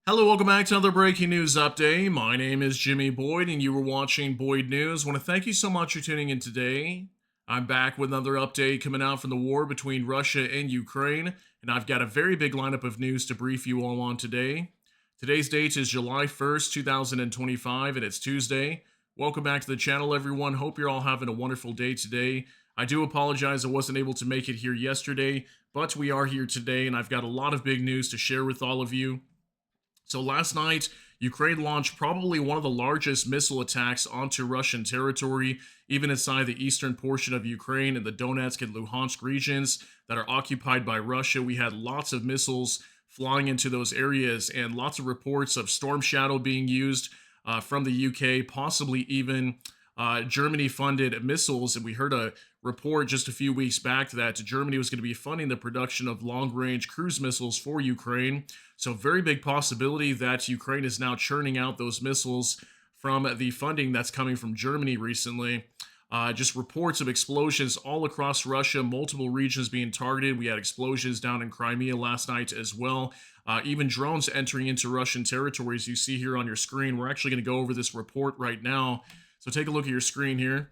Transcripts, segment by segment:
Hello, welcome back to another breaking news update. My name is Jimmy Boyd, and you were watching Boyd News. I want to thank you so much for tuning in today. I'm back with another update coming out from the war between Russia and Ukraine, and I've got a very big lineup of news to brief you all on today. Today's date is July 1st, 2025, and it's Tuesday. Welcome back to the channel, everyone. Hope you're all having a wonderful day today. I do apologize I wasn't able to make it here yesterday, but we are here today, and I've got a lot of big news to share with all of you. So last night, Ukraine launched probably one of the largest missile attacks onto Russian territory, even inside the eastern portion of Ukraine and the Donetsk and Luhansk regions that are occupied by Russia. We had lots of missiles flying into those areas and lots of reports of Storm Shadow being used from the UK, possibly even Germany funded missiles. And we heard a report just a few weeks back that Germany was going to be funding the production of long range cruise missiles for Ukraine. So, very big possibility that Ukraine is now churning out those missiles from the funding that's coming from Germany recently. Just reports of explosions all across Russia, multiple regions being targeted. We had explosions down in Crimea last night as well. Even drones entering into Russian territories. You see here on your screen. We're actually going to go over this report right now. So take a look at your screen here.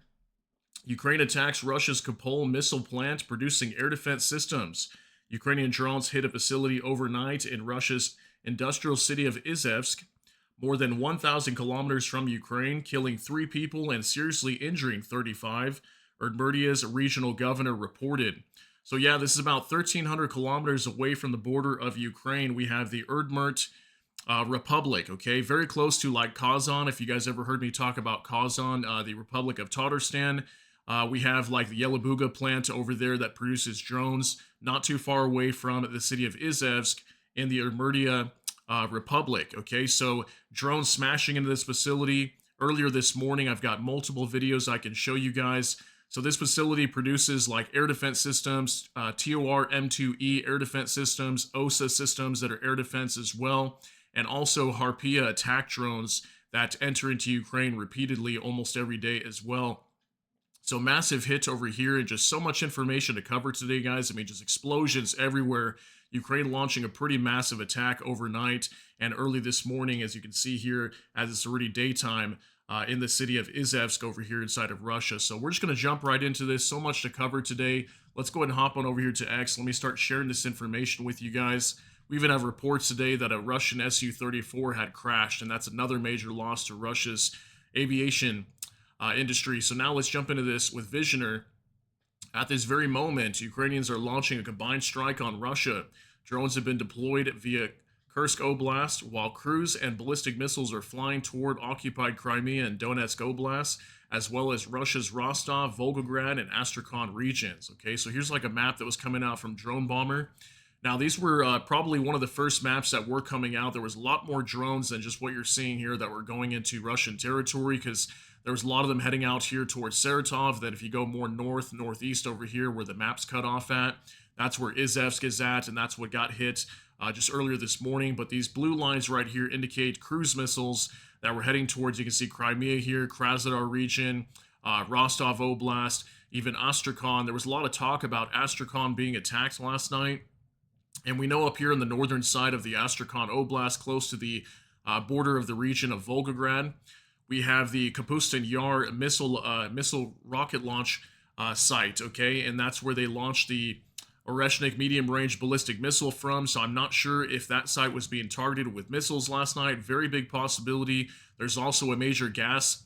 Ukraine attacks Russia's Kopol missile plant producing air defense systems. Ukrainian drones hit a facility overnight in Russia's industrial city of Izhevsk, more than 1,000 kilometers from Ukraine, killing 3 people and seriously injuring 35, Udmurtia's regional governor reported. So yeah, this is about 1,300 kilometers away from the border of Ukraine. We have the Udmurt Republic, okay? Very close to like Kazan. If you guys ever heard me talk about Kazan, the Republic of Tatarstan, we have like the Yelabuga plant over there that produces drones, not too far away from the city of Izhevsk in the Udmurtia Republic, okay? So drones smashing into this facility. Earlier this morning, I've got multiple videos I can show you guys. So this facility produces like air defense systems, TOR M2E air defense systems, OSA systems that are air defense as well, and also Harpia attack drones that enter into Ukraine repeatedly almost every day as well. So massive hit over here and just so much information to cover today, guys. I mean, just explosions everywhere. Ukraine launching a pretty massive attack overnight and early this morning, as you can see here, as it's already daytime in the city of Izhevsk over here inside of Russia. So we're just going to jump right into this. So much to cover today. Let's go ahead and hop on over here to X. Let me start sharing this information with you guys. We even have reports today that a Russian Su-34 had crashed, and that's another major loss to Russia's aviation industry. So now let's jump into this with Visioner. At this very moment, Ukrainians are launching a combined strike on Russia. Drones have been deployed via Kursk Oblast, while cruise and ballistic missiles are flying toward occupied Crimea and Donetsk Oblast, as well as Russia's Rostov, Volgograd, and Astrakhan regions. Okay, so here's like a map that was coming out from Drone Bomber. Now, these were probably one of the first maps that were coming out. There was a lot more drones than just what you're seeing here that were going into Russian territory, because there was a lot of them heading out here towards Saratov. Then if you go more north, northeast over here where the map's cut off at, that's where Izhevsk is at, and that's what got hit just earlier this morning. But these blue lines right here indicate cruise missiles that were heading towards, you can see Crimea here, Krasnodar region, Rostov Oblast, even Astrakhan. There was a lot of talk about Astrakhan being attacked last night. And we know up here on the northern side of the Astrakhan Oblast, close to the border of the region of Volgograd, we have the Kapustin Yar missile rocket launch site, okay? And that's where they launched the Oreshnik medium-range ballistic missile from. So I'm not sure if that site was being targeted with missiles last night. Very big possibility. There's also a major gas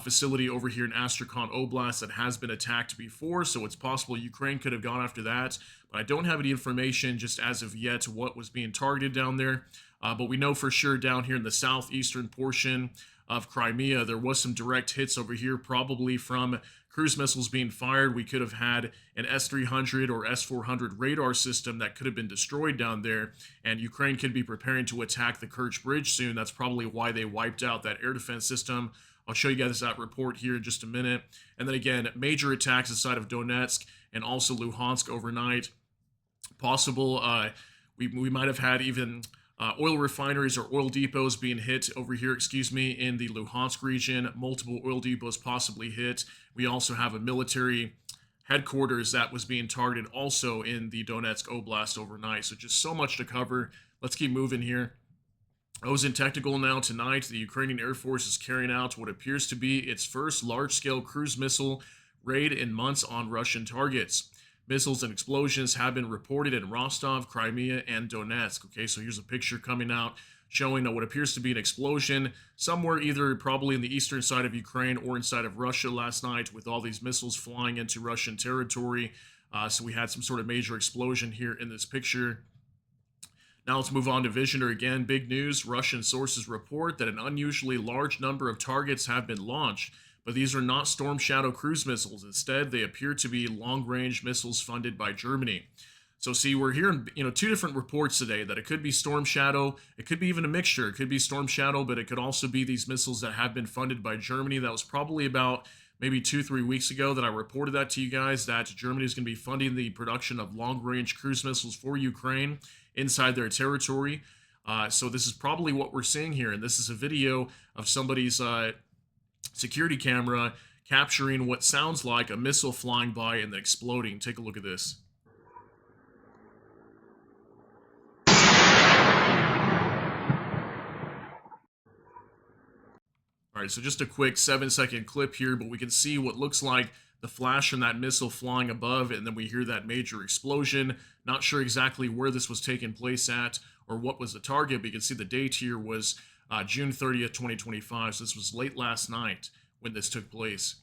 facility over here in Astrakhan Oblast that has been attacked before, so it's possible Ukraine could have gone after that. But I don't have any information just as of yet what was being targeted down there. But we know for sure down here in the southeastern portion of Crimea, there was some direct hits over here, probably from cruise missiles being fired. We could have had an S-300 or S-400 radar system that could have been destroyed down there, and Ukraine could be preparing to attack the Kerch Bridge soon. That's probably why they wiped out that air defense system. I'll show you guys that report here in just a minute. And then again, major attacks inside of Donetsk and also Luhansk overnight. Possible, we might have had even oil refineries or oil depots being hit over here, in the Luhansk region. Multiple oil depots possibly hit. We also have a military headquarters that was being targeted also in the Donetsk Oblast overnight. So just so much to cover. Let's keep moving here. Ozen Technical now tonight, the Ukrainian Air Force is carrying out what appears to be its first large-scale cruise missile raid in months on Russian targets. Missiles and explosions have been reported in Rostov, Crimea, and Donetsk. Okay, so here's a picture coming out showing what appears to be an explosion somewhere either probably in the eastern side of Ukraine or inside of Russia last night with all these missiles flying into Russian territory. So we had some sort of major explosion here in this picture. Now let's move on to Visioner again. Big news. Russian sources report that an unusually large number of targets have been launched, but these are not Storm Shadow cruise missiles. Instead, they appear to be long-range missiles funded by Germany. So see, we're hearing, two different reports today that it could be Storm Shadow, it could be even a mixture. It could be Storm Shadow, but it could also be these missiles that have been funded by Germany. That was probably about maybe 2-3 weeks ago that I reported that to you guys, that Germany is going to be funding the production of long-range cruise missiles for Ukraine inside their territory. So this is probably what we're seeing here, and this is a video of somebody's security camera capturing what sounds like a missile flying by and then exploding. Take a look at this. All right, so just a quick 7-second clip here, but we can see what looks like the flash from that missile flying above, and then we hear that major explosion. Not sure exactly where this was taking place at or what was the target, but you can see the date here was June 30th, 2025. So this was late last night when this took place.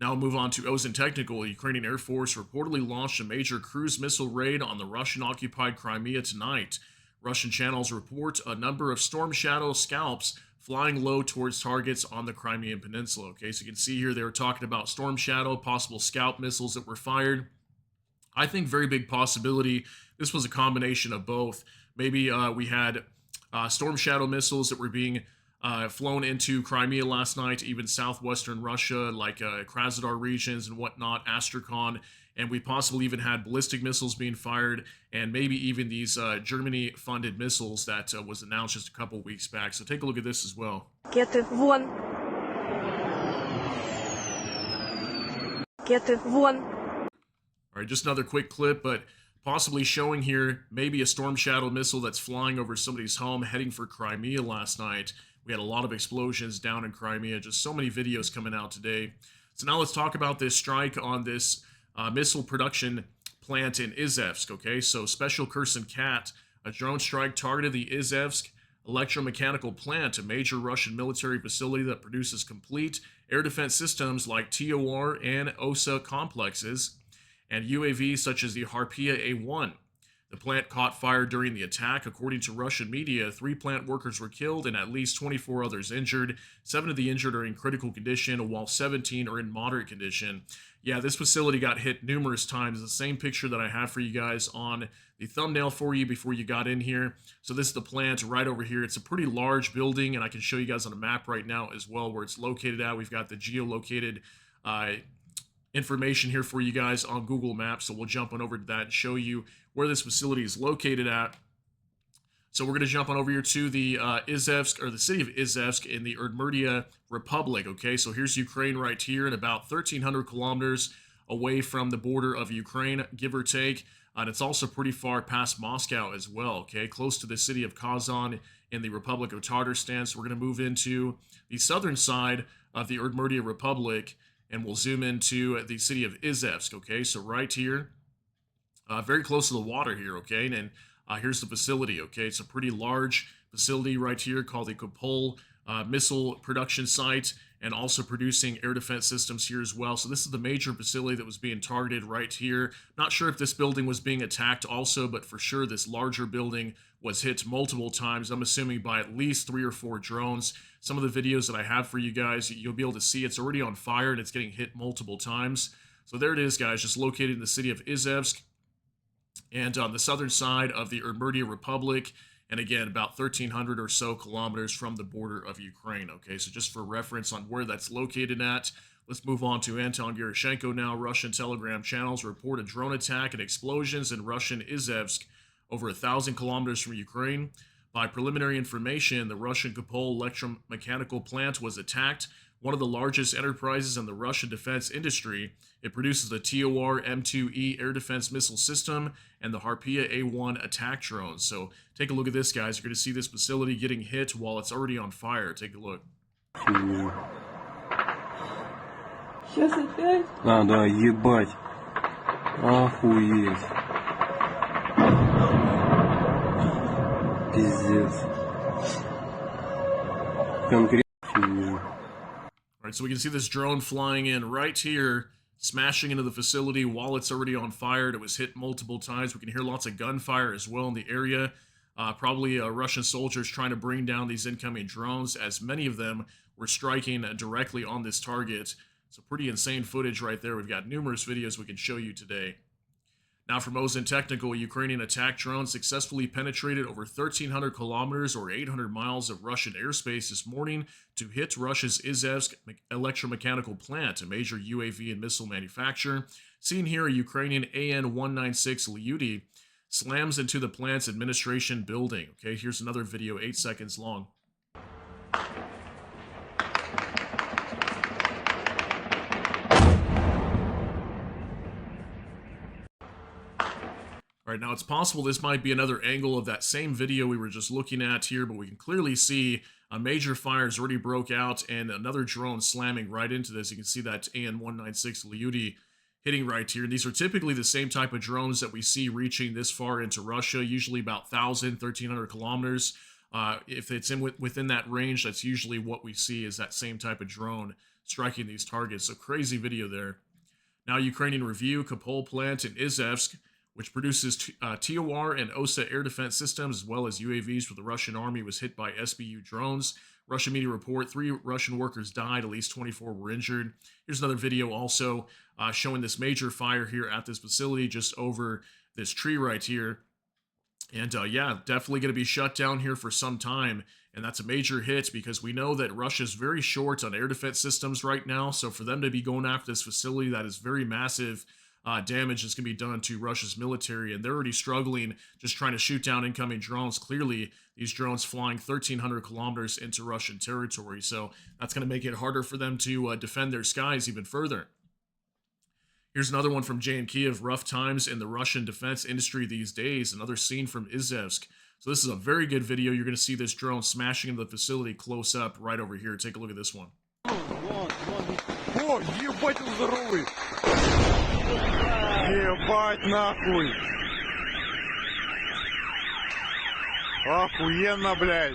Now we'll move on to Ozen Technical. The Ukrainian Air Force reportedly launched a major cruise missile raid on the Russian-occupied Crimea tonight. Russian channels report a number of Storm Shadow scalps flying low towards targets on the Crimean Peninsula. Okay, so you can see here they were talking about Storm Shadow, possible scalp missiles that were fired. I think very big possibility this was a combination of both. Maybe we had Storm Shadow missiles that were being flown into Crimea last night, even southwestern Russia, like Krasnodar regions and whatnot, Astrakhan, and we possibly even had ballistic missiles being fired, and maybe even these Germany-funded missiles that was announced just a couple weeks back. So take a look at this as well. Ракеты вон. Ракеты вон. All right, just another quick clip, but possibly showing here maybe a Storm Shadow missile that's flying over somebody's home heading for Crimea last night. We had a lot of explosions down in Crimea, just so many videos coming out today. So now let's talk about this strike on this missile production plant in Izhevsk, okay? So Special Kursin Cat, a drone strike targeted the Izhevsk electromechanical plant, a major Russian military facility that produces complete air defense systems like TOR and OSA complexes, and UAVs such as the Harpia A-1. The plant caught fire during the attack. According to Russian media, 3 plant workers were killed and at least 24 others injured. 7 of the injured are in critical condition, while 17 are in moderate condition. Yeah, this facility got hit numerous times. The same picture that I have for you guys on the thumbnail for you before you got in here. So this is the plant right over here. It's a pretty large building, and I can show you guys on a map right now as well where it's located at. We've got the geolocated information here for you guys on Google Maps, so we'll jump on over to that and show you where this facility is located at. So we're going to jump on over here to the Izhevsk, or the city of Izhevsk in the Udmurtia Republic, okay? So here's Ukraine right here, and about 1,300 kilometers away from the border of Ukraine, give or take. And it's also pretty far past Moscow as well, okay? Close to the city of Kazan in the Republic of Tatarstan. So we're going to move into the southern side of the Udmurtia Republic, and we'll zoom into the city of Izhevsk, okay? So right here, very close to the water here, okay? And here's the facility, okay? It's a pretty large facility right here called the Kopol missile production site, and also producing air defense systems here as well. So this is the major facility that was being targeted right here. Not sure if this building was being attacked also, but for sure this larger building was hit multiple times. I'm assuming by at least 3 or 4 drones. Some of the videos that I have for you guys, you'll be able to see it's already on fire and it's getting hit multiple times. So there it is, guys, just located in the city of Izhevsk and on the southern side of the Udmurtia Republic. And again, about 1,300 or so kilometers from the border of Ukraine. Okay, so just for reference on where that's located at, let's move on to Anton Gerashenko now. Russian Telegram channels report a drone attack and explosions in Russian Izhevsk, over 1,000 kilometers from Ukraine. By preliminary information, the Russian Kopol electromechanical plant was attacked one of the largest enterprises in the Russian defense industry. It produces the TOR M2E air defense missile system and the Harpia A1 attack drones. So take a look at this, guys. You're going to see this facility getting hit while it's already on fire. Take a look. Сейчас опять? А, да, ебать. Охуеть. Пиздец. Конкретно. All right, so we can see this drone flying in right here, smashing into the facility while it's already on fire. It was hit multiple times. We can hear lots of gunfire as well in the area. Probably Russian soldiers trying to bring down these incoming drones, as many of them were striking directly on this target. So pretty insane footage right there. We've got numerous videos we can show you today. Now for Mosin Technical, Ukrainian attack drone successfully penetrated over 1,300 kilometers or 800 miles of Russian airspace this morning to hit Russia's Izhevsk electromechanical plant, a major UAV and missile manufacturer. Seen here, a Ukrainian AN-196 Lyudy slams into the plant's administration building. Okay, here's another video, 8 seconds long. All right, now it's possible this might be another angle of that same video we were just looking at here, but we can clearly see a major fire has already broke out and another drone slamming right into this. You can see that AN-196 Lyudy hitting right here. And these are typically the same type of drones that we see reaching this far into Russia, usually about 1,000, 1,300 kilometers. If it's within that range, that's usually what we see is that same type of drone striking these targets. So crazy video there. Now Ukrainian Review, Kopol plant in Izhevsk, which produces TOR and OSA air defense systems, as well as UAVs for the Russian army, was hit by SBU drones. Russian media report 3 Russian workers died, at least 24 were injured. Here's another video also showing this major fire here at this facility just over this tree right here. And yeah, definitely going to be shut down here for some time. And that's a major hit because we know that Russia's very short on air defense systems right now. So for them to be going after this facility, that is very massive damage that's going to be done to Russia's military, and they're already struggling just trying to shoot down incoming drones. Clearly, these drones flying 1,300 kilometers into Russian territory, so that's going to make it harder for them to defend their skies even further. Here's another one from Jan Kiev, rough times in the Russian defense industry these days, another scene from Izhevsk. So this is a very good video. You're going to see this drone smashing into the facility close up right over here. Take a look at this one. О, ебать, он здоровый! Ебать нахуй! Охуенно, блядь!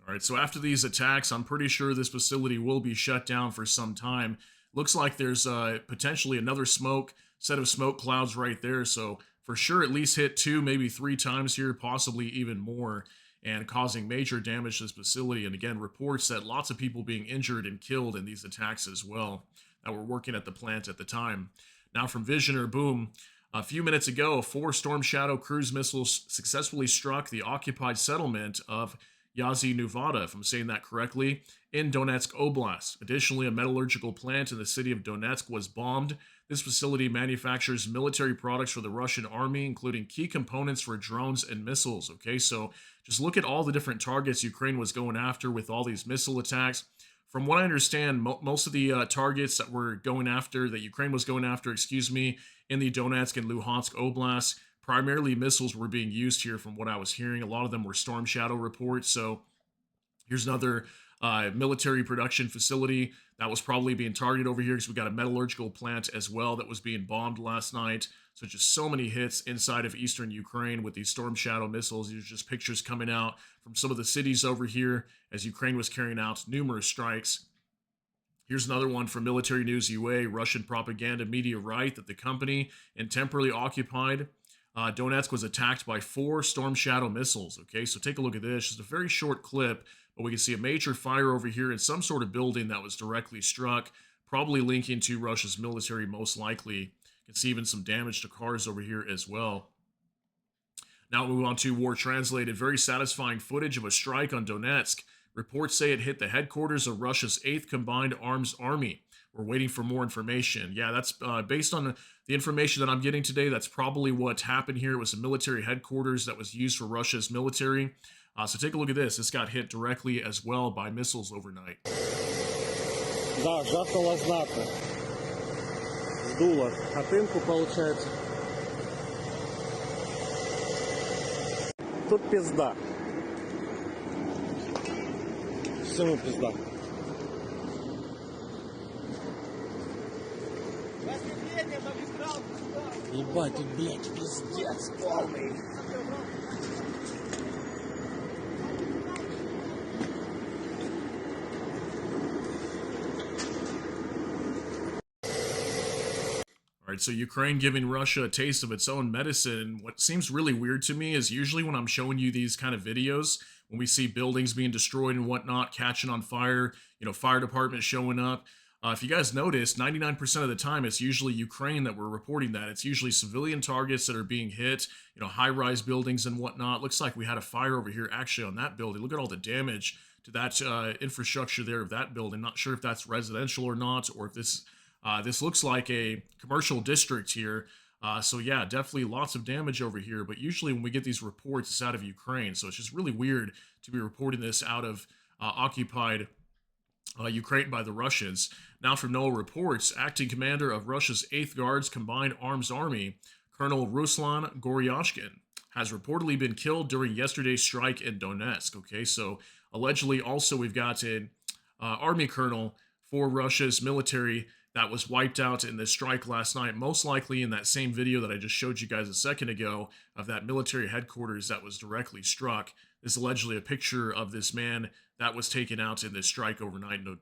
Alright, so after these attacks, I'm pretty sure this facility will be shut down for some time. Looks like there's potentially another set of smoke clouds right there, so for sure at least hit 2, maybe 3 times here, possibly even more, and causing major damage to this facility. And again, reports that lots of people being injured and killed in these attacks as well that were working at the plant at the time. Now from Visioner, boom. A few minutes ago, 4 Storm Shadow cruise missiles successfully struck the occupied settlement of Yazi Nuvada, if I'm saying that correctly, in Donetsk Oblast. Additionally, a metallurgical plant in the city of Donetsk was bombed. This facility manufactures military products for the Russian army, including key components for drones and missiles. Okay, so just look at all the different targets Ukraine was going after with all these missile attacks. From what I understand, most of the targets that Ukraine was going after, in the Donetsk and Luhansk Oblast, primarily missiles were being used here from what I was hearing. A lot of them were Storm Shadow reports. So here's another military production facility that was probably being targeted over here because we got a metallurgical plant as well that was being bombed last night. So just so many hits inside of eastern Ukraine with these Storm Shadow missiles. These are just pictures coming out from some of the cities over here as Ukraine was carrying out numerous strikes. Here's another one from Military News UA. Russian propaganda media write that the company in temporarily occupied Donetsk was attacked by 4 Storm Shadow missiles. Okay, so take a look at this. Just a very short clip, but we can see a major fire over here in some sort of building that was directly struck, probably linking to Russia's military most likely. You can see even some damage to cars over here as well. Now we move on to War Translated. Very satisfying footage of a strike on Donetsk. Reports say it hit the headquarters of Russia's 8th Combined Arms Army, We're waiting for more information. Yeah, that's based on the information that I'm getting today. That's probably what happened here. It was a military headquarters that was used for Russia's military. So take a look at this. This got hit directly as well by missiles overnight. Да, жахнуло знатно. Сдуло хатынку, получается. Тут пизда. Всему пизда. Ебать, тут, блядь, пиздец полный. All right, so Ukraine giving Russia a taste of its own medicine. What seems really weird to me is usually when I'm showing you these kind of videos, when we see buildings being destroyed and whatnot, catching on fire, fire department showing up. If you guys notice, 99% of the time, it's usually Ukraine that we're reporting that. It's usually civilian targets that are being hit, high-rise buildings and whatnot. Looks like we had a fire over here actually on that building. Look at all the damage to that infrastructure there of that building. Not sure if that's residential or not, or if this looks like a commercial district here. So yeah, definitely lots of damage over here. But usually when we get these reports, it's out of Ukraine. So it's just really weird to be reporting this out of occupied Ukraine by the Russians. Now from NOAA reports, acting commander of Russia's 8th Guards Combined Arms Army, Colonel Ruslan Goryashkin, has reportedly been killed during yesterday's strike in Donetsk. Okay, so allegedly also we've got an army colonel for Russia's military that was wiped out in this strike last night, most likely in that same video that I just showed you guys a second ago of that military headquarters that was directly struck. This is allegedly a picture of this man that was taken out in this strike overnight in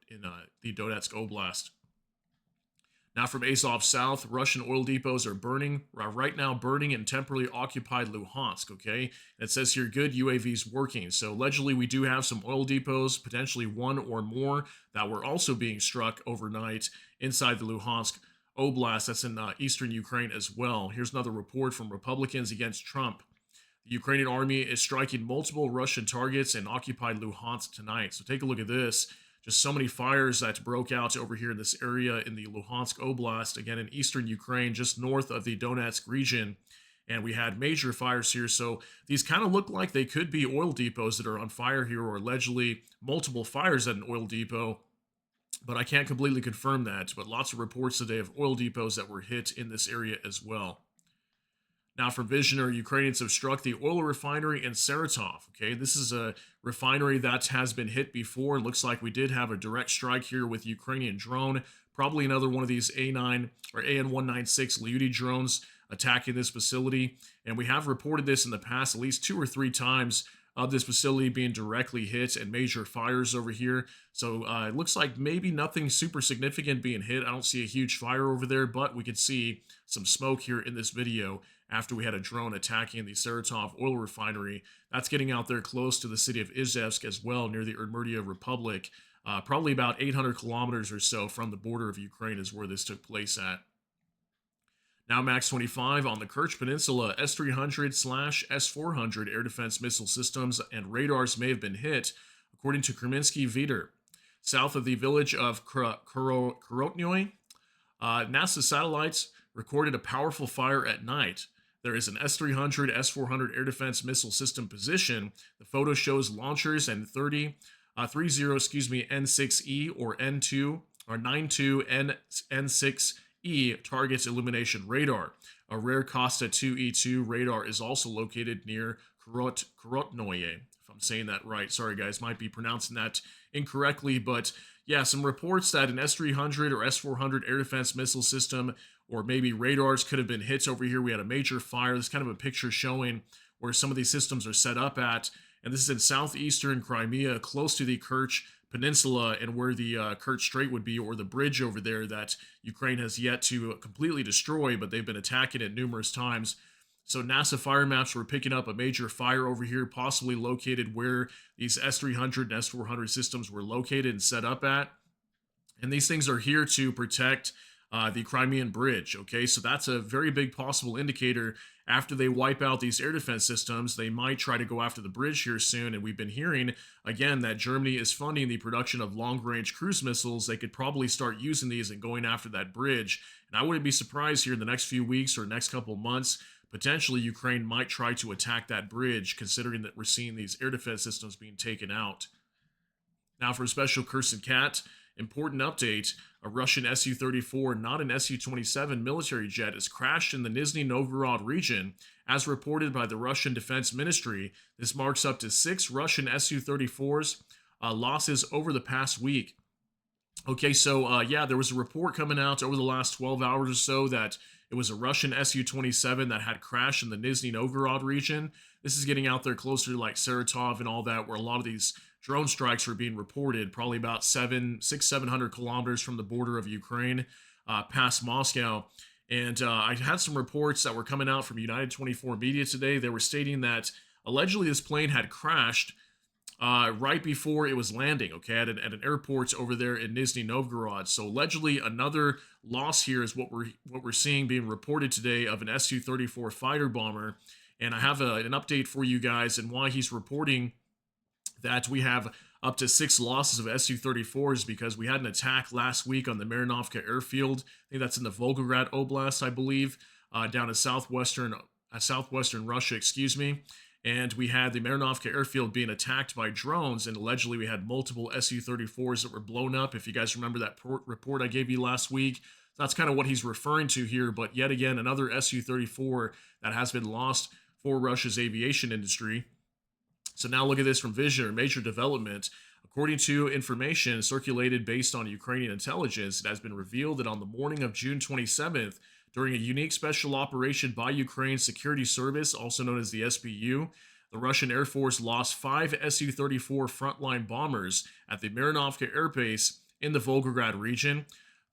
the Donetsk Oblast. Now from Azov South, Russian oil depots are right now burning in temporarily occupied Luhansk, okay? It says here, good UAVs working. So allegedly we do have some oil depots, potentially one or more, that were also being struck overnight inside the Luhansk Oblast. That's in eastern Ukraine as well. Here's another report from Republicans against Trump. The Ukrainian army is striking multiple Russian targets in occupied Luhansk tonight. So take a look at this. Just so many fires that broke out over here in this area in the Luhansk Oblast, again in eastern Ukraine, just north of the Donetsk region. And we had major fires here. So these kind of look like they could be oil depots that are on fire here, or allegedly multiple fires at an oil depot. But I can't completely confirm that. But lots of reports today of oil depots that were hit in this area as well. Now from Visioner, Ukrainians have struck the oil refinery in Saratov. Okay, this is a refinery that has been hit before. It looks like we did have a direct strike here with Ukrainian drone. Probably another one of these A9 or AN-196 Lyuti drones attacking this facility. And we have reported this in the past at least 2 or 3 times of this facility being directly hit and major fires over here. So it looks like maybe nothing super significant being hit. I don't see a huge fire over there, but we could see some smoke here in this video after we had a drone attacking the Saratov oil refinery. That's getting out there close to the city of Izhevsk as well, near the Udmurtia Republic. Probably about 800 kilometers or so from the border of Ukraine is where this took place at. Now MAX 25 on the Kerch Peninsula, S-300/S-400 air defense missile systems and radars may have been hit, according to Kreminski Vider. South of the village of Korotnoy, NASA satellites recorded a powerful fire at night. There is an S-300, S-400 air defense missile system position. The photo shows launchers and 30 N6E or N2 or 92 N6E targets illumination radar. A rare Costa 2E2 radar is also located near Korotnoye. If I'm saying that right, sorry guys, might be pronouncing that incorrectly, but yeah, some reports that an S-300 or S-400 air defense missile system or maybe radars could have been hit over here. We had a major fire. This is kind of a picture showing where some of these systems are set up at. And this is in southeastern Crimea, close to the Kerch Peninsula and where the Kerch Strait would be, or the bridge over there that Ukraine has yet to completely destroy, but they've been attacking it numerous times. So NASA fire maps were picking up a major fire over here, possibly located where these S-300 and S-400 systems were located and set up at. And these things are here to protect the Crimean Bridge, okay? So that's a very big possible indicator after they wipe out these air defense systems, they might try to go after the bridge here soon. And we've been hearing, again, that Germany is funding the production of long-range cruise missiles. They could probably start using these and going after that bridge. And I wouldn't be surprised here in the next few weeks or next couple months, potentially Ukraine might try to attack that bridge, considering that we're seeing these air defense systems being taken out. Now for a special Curse Cat, important update. A Russian Su-34, not an Su-27 military jet, has crashed in the Nizhny Novgorod region. As reported by the Russian Defense Ministry, this marks up to 6 Russian Su-34s losses over the past week. Okay, so yeah, there was a report coming out over the last 12 hours or so that it was a Russian Su-27 that had crashed in the Nizhny Novgorod region. This is getting out there closer to like Saratov and all that, where a lot of these drone strikes were being reported, probably about 700 kilometers from the border of Ukraine, past Moscow. And I had some reports that were coming out from United 24 Media today. They were stating that allegedly this plane had crashed right before it was landing, okay, at an airport over there in Nizhny Novgorod. So allegedly another loss here is what we're seeing being reported today of an Su-34 fighter bomber. And I have an update for you guys and why he's reporting that we have up to 6 losses of Su-34s, because we had an attack last week on the Marinovka airfield. I think that's in the Volgograd Oblast, I believe, down in southwestern Russia, excuse me. And we had the Marinovka airfield being attacked by drones, and allegedly we had multiple Su-34s that were blown up. If you guys remember that report I gave you last week, that's kind of what he's referring to here. But yet again, another Su-34 that has been lost for Russia's aviation industry. So now look at this from Vision, major development. According to information circulated based on Ukrainian intelligence, it has been revealed that on the morning of June 27th, during a unique special operation by Ukraine's security service, also known as the SBU, the Russian Air Force lost 5 Su-34 frontline bombers at the Marinovka airbase in the Volgograd region.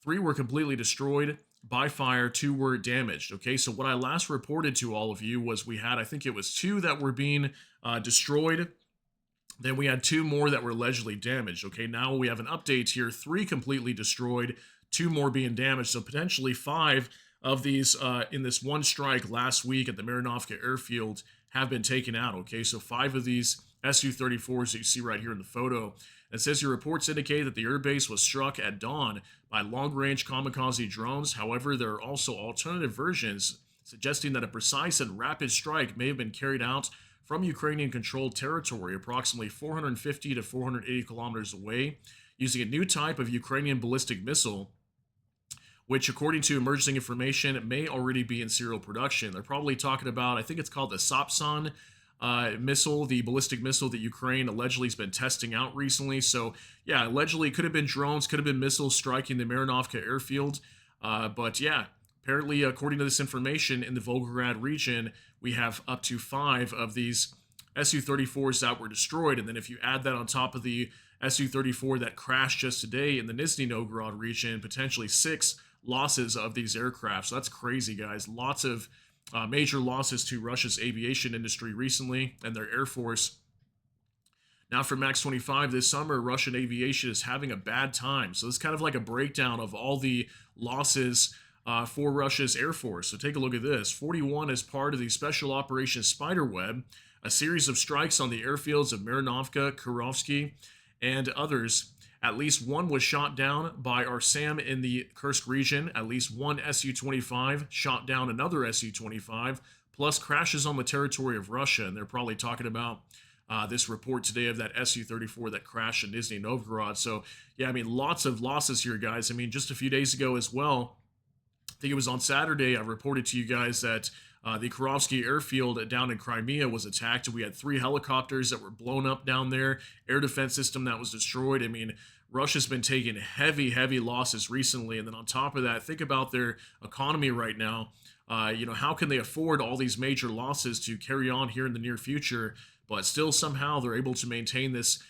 3 were completely destroyed by fire, 2 were damaged. Okay, so what I last reported to all of you was we had, I think it was 2 that were being destroyed. Then we had 2 more that were allegedly damaged. Okay, now we have an update here, 3 completely destroyed, 2 more being damaged. So potentially 5 of these in this one strike last week at the Marinovka airfield have been taken out. Okay, so 5 of these Su-34s that you see right here in the photo. It says your reports indicate that the airbase was struck at dawn by long-range kamikaze drones. However, there are also alternative versions suggesting that a precise and rapid strike may have been carried out from Ukrainian-controlled territory, approximately 450 to 480 kilometers away, using a new type of Ukrainian ballistic missile, which, according to emerging information, may already be in serial production. They're probably talking about, I think it's called the Sapsan missile, the ballistic missile that Ukraine allegedly has been testing out recently. So, yeah, allegedly it could have been drones, could have been missiles striking the Marinovka airfield. But, yeah, apparently, according to this information, in the Volgograd region, we have up to 5 of these Su-34s that were destroyed. And then if you add that on top of the Su-34 that crashed just today in the Nizhny Novgorod region, potentially 6 losses of these aircraft. So that's crazy, guys. Lots of major losses to Russia's aviation industry recently and their air force. Now for Max 25 this summer, Russian aviation is having a bad time. So it's kind of like a breakdown of all the losses for Russia's air force. So take a look at this. 41 as part of the Special Operation Spiderweb, a series of strikes on the airfields of Marinovka, Kurovsky, and others. At least 1 was shot down by our SAM in the Kursk region. At least 1 Su-25 shot down another Su-25, plus crashes on the territory of Russia. And they're probably talking about this report today of that Su-34 that crashed in Nizhny Novgorod. So, yeah, I mean, lots of losses here, guys. I mean, just a few days ago as well, I think it was on Saturday, I reported to you guys that the Kurovsky airfield down in Crimea was attacked. We had 3 helicopters that were blown up down there, air defense system that was destroyed. I mean, Russia's been taking heavy losses recently. And then on top of that, think about their economy right now. How can they afford all these major losses to carry on here in the near future, but still somehow they're able to maintain this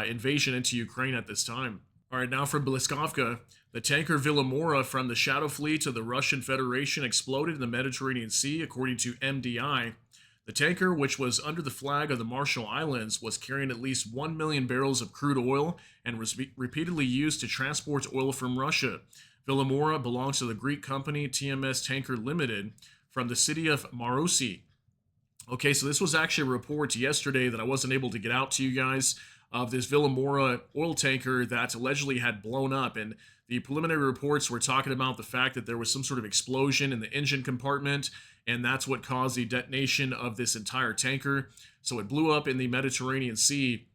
invasion into Ukraine at this time. All right, now from Bliskovka, the tanker Villamora from the Shadow Fleet of the Russian Federation exploded in the Mediterranean Sea, according to MDI. The tanker, which was under the flag of the Marshall Islands, was carrying at least 1 million barrels of crude oil and was repeatedly used to transport oil from Russia. Villamora belongs to the Greek company TMS Tanker Limited. from the city of Marusi. Okay, so this was actually a report yesterday that I wasn't able to get out to you guys of this Villamora oil tanker that allegedly had blown up. And the preliminary reports were talking about the fact that there was some sort of explosion in the engine compartment, and that's what caused the detonation of this entire tanker. So it blew up in the Mediterranean Sea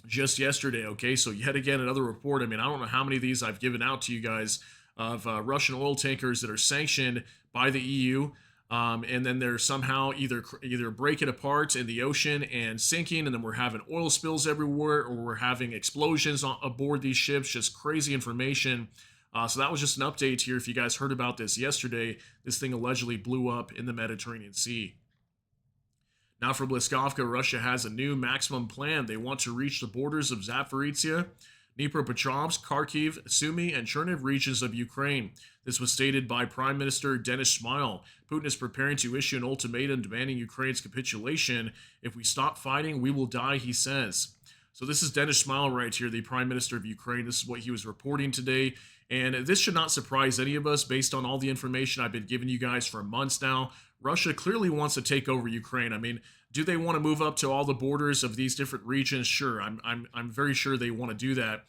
just yesterday. Okay, so yet again, another report. I mean, I don't know how many of these I've given out to you guys of Russian oil tankers that are sanctioned by the EU. And then they're somehow either breaking apart in the ocean and sinking, and then we're having oil spills everywhere, or we're having explosions aboard these ships. Just crazy information. So that was just an update here. If you guys heard about this yesterday, this thing allegedly blew up in the Mediterranean Sea. Now from Bliskovka, Russia has a new maximum plan. They want to reach the borders of Zaporizhia, Dnipropetrovsk, Kharkiv, Sumy, and Cherniv regions of Ukraine. This was stated by Prime Minister Denis Shmyhal. Putin is preparing to issue an ultimatum demanding Ukraine's capitulation. If we stop fighting, we will die, he says. So this is Denis Shmyhal right here, the Prime Minister of Ukraine. This is what he was reporting today. And this should not surprise any of us based on all the information I've been giving you guys for months now. Russia clearly wants to take over Ukraine. I mean, do they want to move up to all the borders of these different regions? Sure, I'm very sure they want to do that.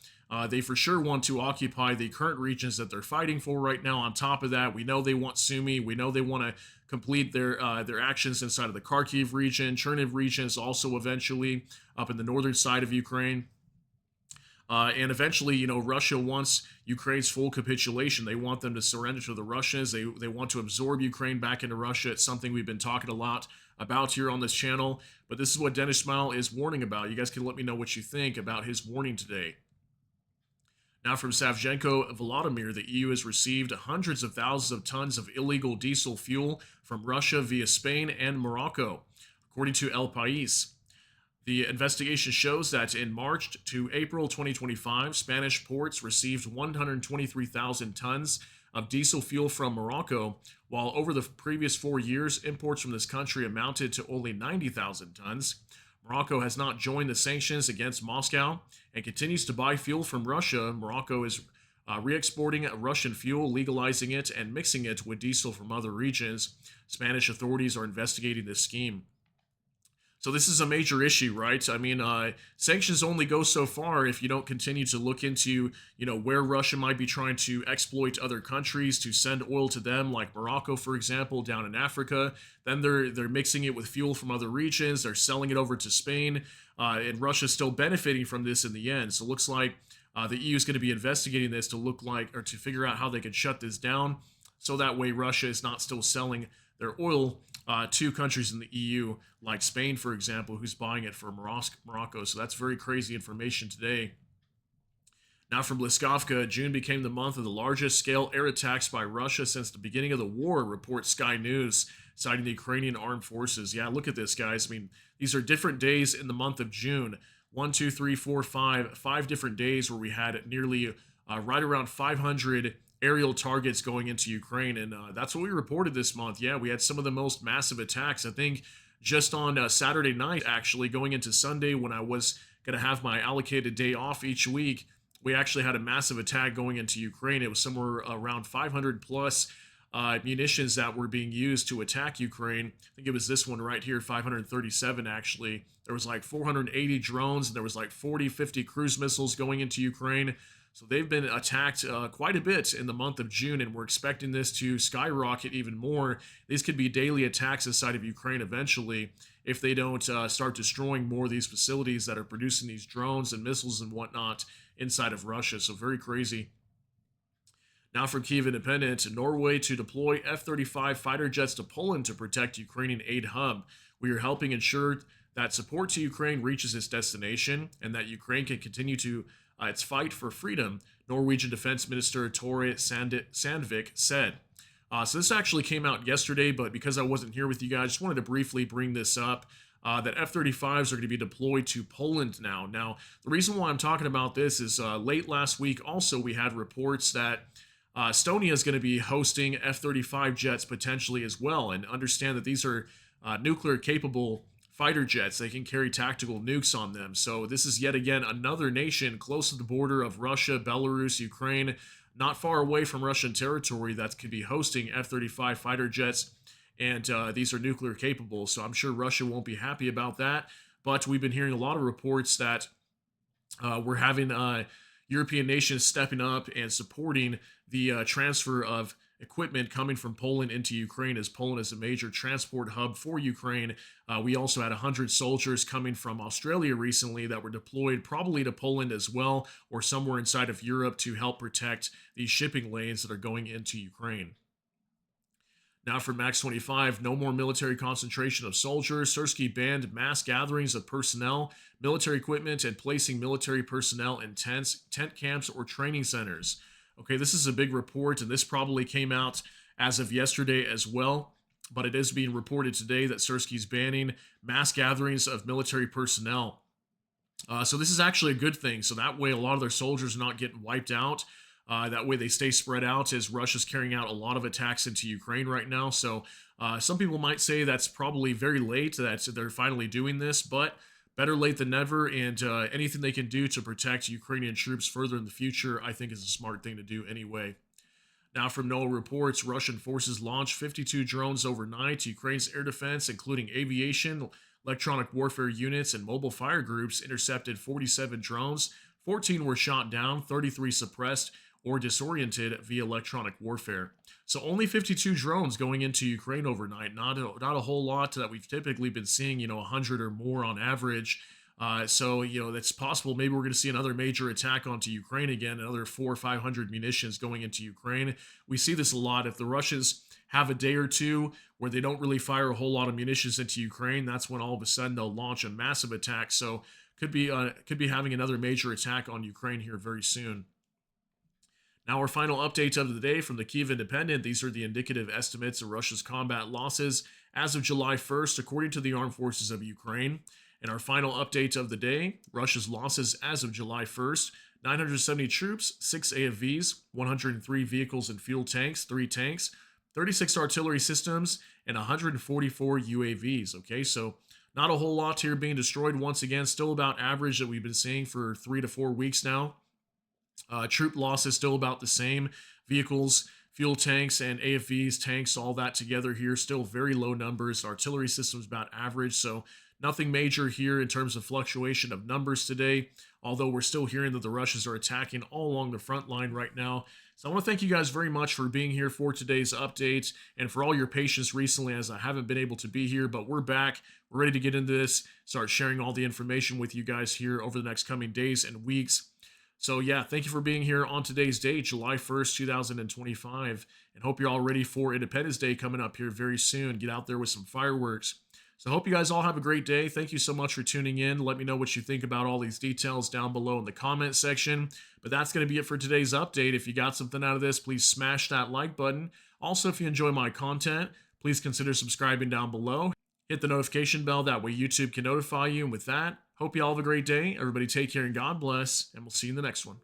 They for sure want to occupy the current regions that they're fighting for right now. On top of that, we know they want Sumy. We know they want to complete their actions inside of the Kharkiv region. Cherniv region is also eventually up in the northern side of Ukraine. And eventually, Russia wants Ukraine's full capitulation. They want them to surrender to the Russians. They want to absorb Ukraine back into Russia. It's something we've been talking a lot about here on this channel. But this is what Denis Shmyhal is warning about. You guys can let me know what you think about his warning today. Now from Savchenko Volodymyr, the EU has received hundreds of thousands of tons of illegal diesel fuel from Russia via Spain and Morocco, according to El País. The investigation shows that in March to April 2025, Spanish ports received 123,000 tons of diesel fuel from Morocco, while over the previous 4 years, imports from this country amounted to only 90,000 tons. Morocco has not joined the sanctions against Moscow and continues to buy fuel from Russia. Morocco is re-exporting Russian fuel, legalizing it, and mixing it with diesel from other regions. Spanish authorities are investigating this scheme. So this is a major issue, right? I mean, sanctions only go so far if you don't continue to look into, where Russia might be trying to exploit other countries to send oil to them, like Morocco, for example, down in Africa. Then they're mixing it with fuel from other regions. They're selling it over to Spain, and Russia's still benefiting from this in the end. So it looks like the EU is going to be investigating this to figure out how they can shut this down, so that way Russia is not still selling their oil to countries in the EU, like Spain, for example, who's buying it for Morocco. So that's very crazy information today. Now from Bliskovka, June became the month of the largest scale air attacks by Russia since the beginning of the war, reports Sky News, citing the Ukrainian armed forces. Yeah, look at this, guys. I mean, these are different days in the month of June. 1, 2, 3, 4, 5 different days where we had nearly right around 500 aerial targets going into Ukraine, and that's what we reported this month. Yeah, we had some of the most massive attacks. I think just on Saturday night, actually, going into Sunday, when I was going to have my allocated day off each week, we actually had a massive attack going into Ukraine. It was somewhere around 500 plus munitions that were being used to attack Ukraine. I think it was this one right here, 537 actually. There was like 480 drones, and there was like 40, 50 cruise missiles going into Ukraine. So they've been attacked quite a bit in the month of June, and we're expecting this to skyrocket even more. These could be daily attacks inside of Ukraine eventually if they don't start destroying more of these facilities that are producing these drones and missiles and whatnot inside of Russia. So very crazy. Now from Kyiv Independent, Norway to deploy F-35 fighter jets to Poland to protect Ukrainian aid hub. We are helping ensure that support to Ukraine reaches its destination and that Ukraine can continue to its fight for freedom, Norwegian Defense Minister Tore Sandvik said. So this actually came out yesterday, but because I wasn't here with you guys, just wanted to briefly bring this up, that F-35s are going to be deployed to Poland now. Now, the reason why I'm talking about this is late last week also we had reports that Estonia is going to be hosting F-35 jets potentially as well, and understand that these are nuclear-capable fighter jets. They can carry tactical nukes on them. So this is yet again another nation close to the border of Russia, Belarus, Ukraine, not far away from Russian territory that could be hosting F-35 fighter jets and these are nuclear capable. So I'm sure Russia won't be happy about that. But we've been hearing a lot of reports that we're having European nations stepping up and supporting the transfer of equipment coming from Poland into Ukraine, as Poland is a major transport hub for Ukraine. We also had 100 soldiers coming from Australia recently that were deployed probably to Poland as well, or somewhere inside of Europe, to help protect these shipping lanes that are going into Ukraine. Now for Max 25, no more military concentration of soldiers. Sersky banned mass gatherings of personnel, military equipment, and placing military personnel in tents, tent camps, or training centers. Okay, this is a big report, and this probably came out as of yesterday as well, but it is being reported today that Sersky's banning mass gatherings of military personnel. So this is actually a good thing. So that way a lot of their soldiers are not getting wiped out. That way they stay spread out, as Russia's carrying out a lot of attacks into Ukraine right now. So some people might say that's probably very late that they're finally doing this, but better late than never. And anything they can do to protect Ukrainian troops further in the future, I think is a smart thing to do anyway. Now from NOAA reports, Russian forces launched 52 drones overnight to Ukraine's air defense, including aviation, electronic warfare units, and mobile fire groups intercepted 47 drones. 14 were shot down, 33 suppressed or disoriented via electronic warfare. So only 52 drones going into Ukraine overnight. Not a whole lot that we've typically been seeing, 100 or more on average. So that's possible. Maybe we're going to see another major attack onto Ukraine again, another 400 or 500 munitions going into Ukraine. We see this a lot. If the Russians have a day or two where they don't really fire a whole lot of munitions into Ukraine, that's when all of a sudden they'll launch a massive attack. So could be having another major attack on Ukraine here very soon. Now, our final updates of the day from the Kyiv Independent. These are the indicative estimates of Russia's combat losses as of July 1st, according to the Armed Forces of Ukraine. And our final update of the day, Russia's losses as of July 1st, 970 troops, 6 AFVs, 103 vehicles and fuel tanks, 3 tanks, 36 artillery systems, and 144 UAVs. Okay, so not a whole lot here being destroyed. Once again, still about average that we've been seeing for 3 to 4 weeks now. Troop losses still about the same. Vehicles, fuel tanks, and AFVs, tanks, all that together here, still very low numbers. Artillery systems about average, so nothing major here in terms of fluctuation of numbers today, although we're still hearing that the Russians are attacking all along the front line right now. So I want to thank you guys very much for being here for today's update and for all your patience recently, as I haven't been able to be here, but we're back. We're ready to get into this, start sharing all the information with you guys here over the next coming days and weeks. So yeah, thank you for being here on today's date, July 1st, 2025, and hope you're all ready for Independence Day coming up here very soon. Get out there with some fireworks. So I hope you guys all have a great day. Thank you so much for tuning in. Let me know what you think about all these details down below in the comment section. But that's going to be it for today's update. If you got something out of this, please smash that like button. Also, if you enjoy my content, please consider subscribing down below. Hit the notification bell, that way YouTube can notify you. And with that, hope you all have a great day. Everybody take care and God bless, and we'll see you in the next one.